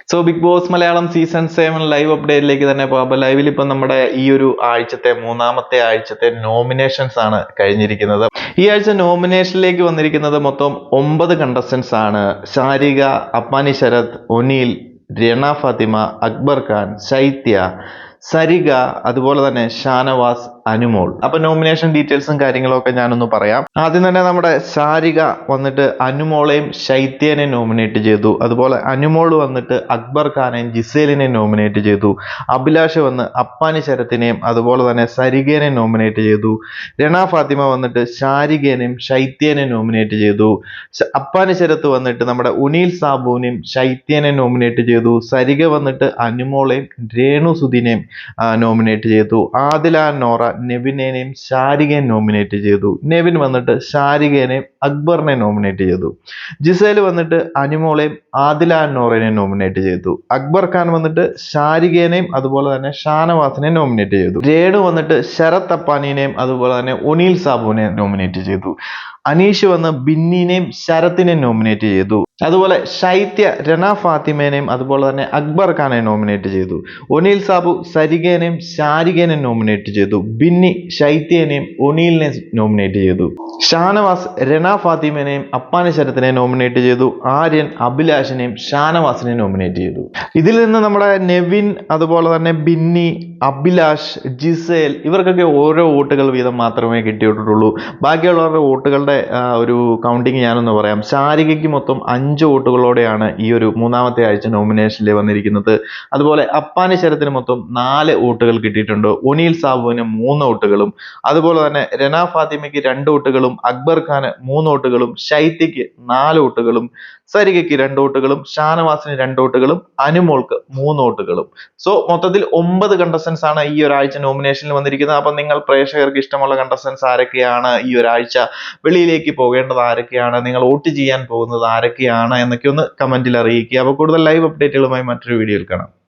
So Bigg Boss Malayalam season 7 live അപ്ഡേറ്റിലേക്ക് തന്നെ പോകാം. അപ്പൊ ലൈവിൽ ഇപ്പൊ നമ്മുടെ ഈ ഒരു ആഴ്ചത്തെ മൂന്നാമത്തെ ആഴ്ചത്തെ നോമിനേഷൻസ് ആണ് കഴിഞ്ഞിരിക്കുന്നത്. ഈ ആഴ്ച നോമിനേഷനിലേക്ക് വന്നിരിക്കുന്നത് മൊത്തം 9 കണ്ടസ്റ്റൻസ് ആണ്. ശാരിക, അപ്പാനി ശരത്, ഒനീൽ, രേണ ഫാത്തിമ, അക്ബർ ഖാൻ, ശൈത്യ, സരിക, അതുപോലെ തന്നെ ഷാനവാസ്, അനുമോൾ. അപ്പൊ നോമിനേഷൻ ഡീറ്റെയിൽസും കാര്യങ്ങളും ഒക്കെ ഞാനൊന്ന് പറയാം. ആദ്യം തന്നെ നമ്മുടെ ശാരിക വന്നിട്ട് അനുമോളെയും ശൈത്യനെയും നോമിനേറ്റ് ചെയ്തു. അതുപോലെ അനുമോൾ വന്നിട്ട് അക്ബർ ഖാനെയും ജിസേലിനെയും നോമിനേറ്റ് ചെയ്തു. അഭിലാഷ് വന്ന് അപ്പാനി ശരത്തിനെയും അതുപോലെ തന്നെ സരികേനെയും നോമിനേറ്റ് ചെയ്തു. രണ ഫാത്തിമ വന്നിട്ട് ശാരികേനെയും ശൈത്യനെയും നോമിനേറ്റ് ചെയ്തു. അപ്പാനി ശരത്ത് വന്നിട്ട് നമ്മുടെ ഉനീൽ സാബുവിനെയും ശൈത്യനെയും നോമിനേറ്റ് ചെയ്തു. സരിക വന്നിട്ട് അനുമോളെയും രേണു സുധിനെയും നോമിനേറ്റ് ചെയ്തു. ആദില നോറ നെവിനെയും ശാരികയും നോമിനേറ്റ് ചെയ്തു. നെവിൻ വന്നിട്ട് ശാരികനെയും അക്ബറിനെ നോമിനേറ്റ് ചെയ്തു. ജിസേൽ വന്നിട്ട് അനുമോളെയും ആദില നോറനെയും നോമിനേറ്റ് ചെയ്തു. അക്ബർ ഖാൻ വന്നിട്ട് ശാരികനെയും അതുപോലെ തന്നെ ഷാനവാസിനെയും നോമിനേറ്റ് ചെയ്തു. രേണു വന്നിട്ട് ശരത് അപ്പാനിനെയും അതുപോലെ തന്നെ ഒനീൽ സാബുവിനെയും നോമിനേറ്റ് ചെയ്തു. അനീഷ് വന്ന് ബിന്നിനെയും ശരത്തിനെയും നോമിനേറ്റ് ചെയ്തു. അതുപോലെ ശൈത്യ രണ ഫാത്തിമേനെയും അതുപോലെ തന്നെ അക്ബർ ഖാനെ നോമിനേറ്റ് ചെയ്തു. ഒനീൽ സാബു സരികേനെയും ശാരികേനെയും നോമിനേറ്റ് ചെയ്തു. ബിന്നി ശൈത്യനെയും ഒനീലിനെ നോമിനേറ്റ് ചെയ്തു. ഷാനവാസ് രണ ഫാത്തിമേനെയും അപ്പാനി ശരത്തിനെയും നോമിനേറ്റ് ചെയ്തു. ആര്യൻ അഭിലാഷിനെയും ഷാനവാസിനെയും നോമിനേറ്റ് ചെയ്തു. ഇതിൽ നിന്ന് നമ്മുടെ നെവിൻ അതുപോലെ തന്നെ ബിന്നി, അഭിലാഷ്, ജിസേൽ ഇവർക്കൊക്കെ ഓരോ വോട്ടുകൾ വീതം മാത്രമേ കിട്ടിയിട്ടുള്ളൂ. ബാക്കിയുള്ളവരുടെ വോട്ടുകളുടെ ഒരു കൗണ്ടിങ് ഞാനൊന്ന് പറയാം. ശാരികയ്ക്ക് മൊത്തം 5 വോട്ടുകളോടെയാണ് ഈ ഒരു മൂന്നാമത്തെ ആഴ്ച നോമിനേഷനിൽ വന്നിരിക്കുന്നത്. അതുപോലെ അപ്പാനി ശരത്തിന് മൊത്തം 4 വോട്ടുകൾ കിട്ടിയിട്ടുണ്ട്. ഒനീൽ സാബുവിന് 3 വോട്ടുകളും അതുപോലെ തന്നെ രണ ഫാത്തിമയ്ക്ക് 2 വോട്ടുകളും അക്ബർ ഖാന് 3 വോട്ടുകളും ശൈത്യക്ക് 4 വോട്ടുകളും സരികയ്ക്ക് 2 വോട്ടുകളും ഷാനവാസിന് 2 വോട്ടുകളും അനുമോൾക്ക് 3 വോട്ടുകളും. സോ മൊത്തത്തിൽ 9 കണ്ടസ്റ്റൻസ് ആണ് ഈ ഒരാഴ്ച നോമിനേഷനിൽ വന്നിരിക്കുന്നത്. അപ്പൊ നിങ്ങൾ പ്രേക്ഷകർക്ക് ഇഷ്ടമുള്ള കണ്ടസ്റ്റൻസ് ആരൊക്കെയാണ്, ഈ ഒരാഴ്ച വെളിയിലേക്ക് പോകേണ്ടത് ആരൊക്കെയാണ്, നിങ്ങൾ വോട്ട് ചെയ്യാൻ പോകുന്നത് ആരൊക്കെയാണ് എന്നൊക്കെ ഒന്ന് കമന്റിൽ അറിയിക്കുക. അപ്പോൾ കൂടുതൽ ലൈവ് അപ്ഡേറ്റുകളുമായി മറ്റൊരു വീഡിയോയിൽ കാണാം.